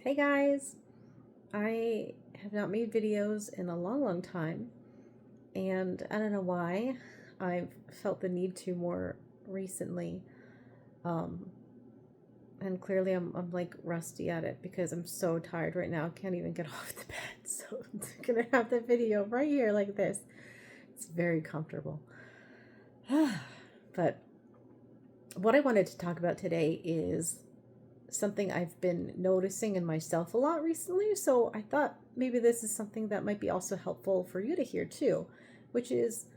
Hey guys, I have not made videos in a long time, and I don't know why. I've felt the need to more recently, um, and clearly I'm like rusty at it because I'm so tired right now. I can't even get off the bed, so I'm gonna have the video right here like this. It's very comfortable. But what I wanted to talk about today is something I've been noticing in myself a lot recently. So I thought maybe this is something that might be also helpful for you to hear too, which is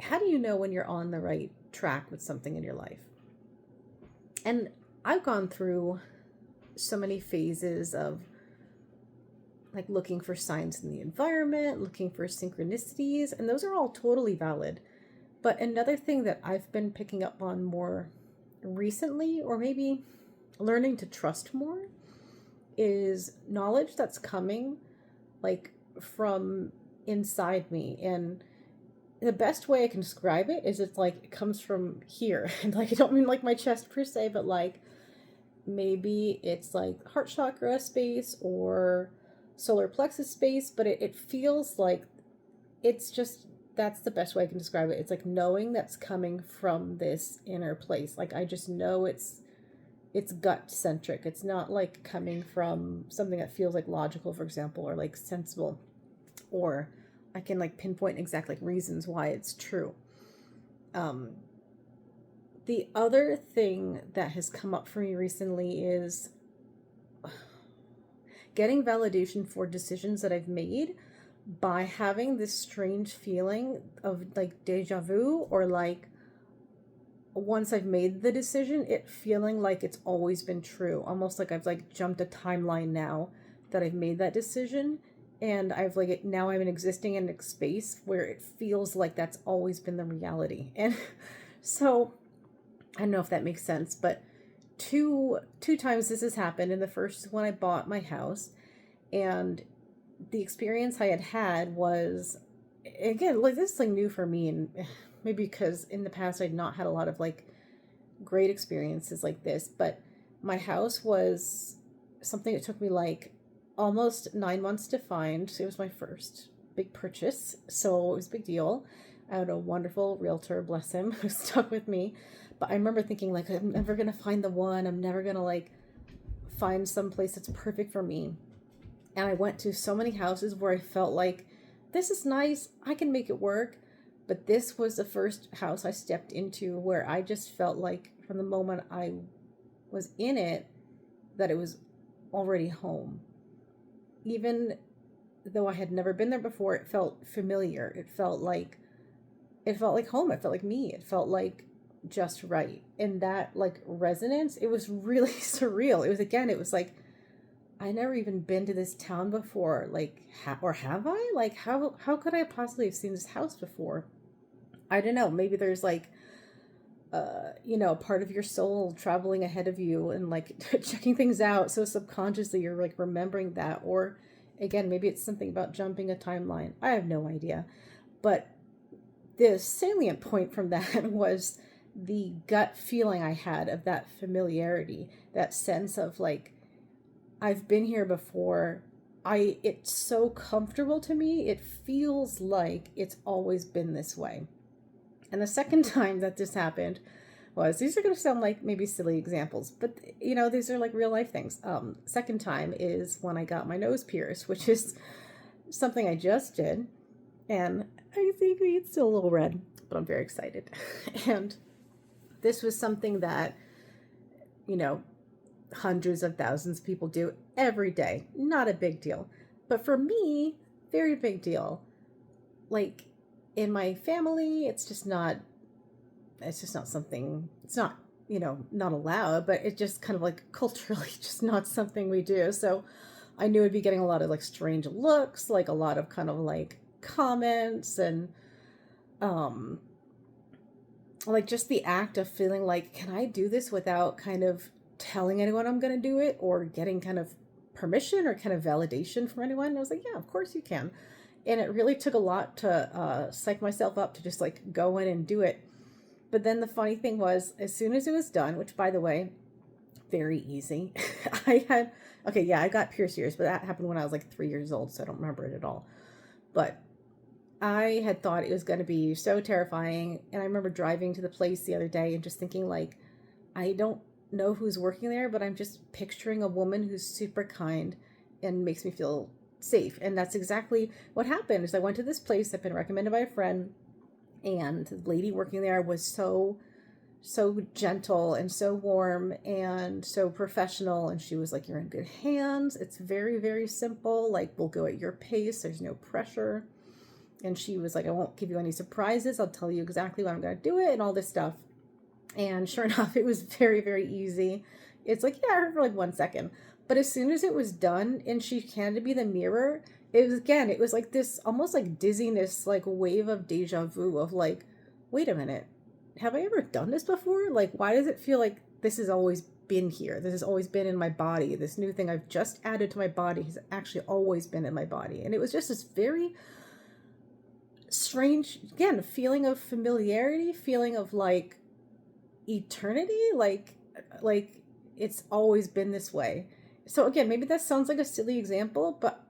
how do you know when you're on the right track with something in your life? And I've gone through so many phases of like looking for signs in the environment, looking for synchronicities, and those are all totally valid. But another thing that I've been picking up on more recently, or maybe learning to trust more, is knowledge that's coming like from inside me. And the best way I can describe it is it's like it comes from here. And like I don't mean like my chest per se, but like maybe it's like heart chakra space or solar plexus space, but it feels like it's just that's the best way I can describe it. It's like knowing that's coming from this inner place. Like I just know it's gut centric. It's not like coming from something that feels like logical, for example, or like sensible, or I can like pinpoint exact like reasons why it's true. Um, the other thing that has come up for me recently is getting validation for decisions that I've made by having this strange feeling of like deja vu, or like once I've made the decision, it feeling like it's always been true. Almost like I've like jumped a timeline now that I've made that decision. And I've like now I'm existing in a space where it feels like that's always been the reality. And so I don't know if that makes sense, but two times this has happened. And the first is when I bought my house, and the experience I had was, again, like this is like new for me, and maybe because in the past I'd not had a lot of like great experiences like this, but my house was something that took me like almost 9 months to find. So it was my first big purchase, so it was a big deal. I had a wonderful realtor, bless him, who stuck with me. But I remember thinking like I'm never gonna find the one. I'm never gonna like find some place that's perfect for me. And I went to so many houses where I felt like this is nice, I can make it work. But this was the first house I stepped into where I just felt like from the moment I was in it that it was already home. Even though I had never been there before, it felt familiar. It felt like home. It felt like me. It felt like just right. And that like resonance, it was really surreal. It was like I never even been to this town before. Like, or have I? Like, how could I possibly have seen this house before? I don't know. Maybe there's like, a part of your soul traveling ahead of you and like checking things out. So subconsciously, you're like remembering that. Or again, maybe it's something about jumping a timeline. I have no idea. But the salient point from that was the gut feeling I had of that familiarity, that sense of like, I've been here before. It's so comfortable to me. It feels like it's always been this way. And the second time that this happened was, these are going to sound like maybe silly examples, but these are like real life things. Second time is when I got my nose pierced, which is something I just did. And I think it's still a little red, but I'm very excited. And this was something that, you know, hundreds of thousands of people do every day. Not a big deal. But for me, very big deal. Like in my family, it's just not something, it's not, not allowed, but it just kind of like culturally just not something we do. So I knew I'd be getting a lot of like strange looks, like a lot of kind of like comments, and um like just the act of feeling like, can I do this without kind of telling anyone I'm going to do it, or getting kind of permission or kind of validation from anyone? And I was like, yeah, of course you can. And it really took a lot to psych myself up to just like go in and do it. But then the funny thing was, as soon as it was done, which by the way, very easy. I had, okay, yeah, I got pierced ears, but that happened when I was like 3 years old, so I don't remember it at all. But I had thought it was going to be so terrifying. And I remember driving to the place the other day and just thinking, like, I don't know who's working there, but I'm just picturing a woman who's super kind and makes me feel safe. And that's exactly what happened. Is I went to this place that had been recommended by a friend, and the lady working there was so gentle and so warm and so professional. And she was like, you're in good hands. It's very, very simple. Like, we'll go at your pace. There's no pressure. And she was like, I won't give you any surprises. I'll tell you exactly when I'm going to do it and all this stuff. And sure enough, it was very, very easy. It's like, yeah, I heard for like 1 second. But as soon as it was done and she handed me the mirror, it was like this almost like dizziness, like wave of deja vu of like, wait a minute, have I ever done this before? Like, why does it feel like this has always been here? This has always been in my body. This new thing I've just added to my body has actually always been in my body. And it was just this very strange, again, feeling of familiarity, feeling of like eternity, like it's always been this way. So again, maybe that sounds like a silly example, but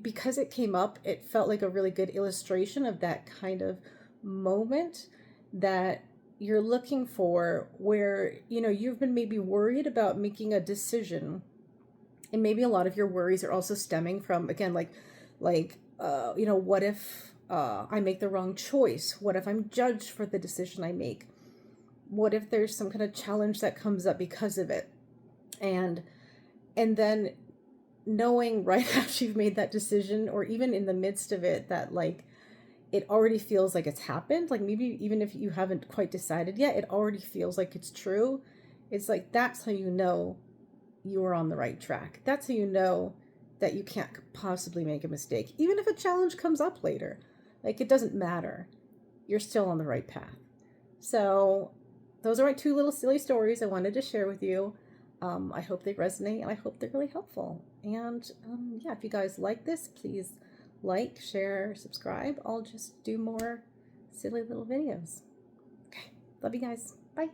because it came up, it felt like a really good illustration of that kind of moment that you're looking for, where, you know, you've been maybe worried about making a decision, and maybe a lot of your worries are also stemming from, again, you know, what if I make the wrong choice? What if I'm judged for the decision I make? What if there's some kind of challenge that comes up because of it? And then knowing right after you've made that decision, or even in the midst of it, that like it already feels like it's happened. Like, maybe even if you haven't quite decided yet, it already feels like it's true. It's like, that's how you know you are on the right track. That's how you know that you can't possibly make a mistake. Even if a challenge comes up later, like, it doesn't matter. You're still on the right path. So those are my 2 little silly stories I wanted to share with you. I hope they resonate, and I hope they're really helpful. And yeah, if you guys like this, please like, share, subscribe. I'll just do more silly little videos. Okay, love you guys. Bye.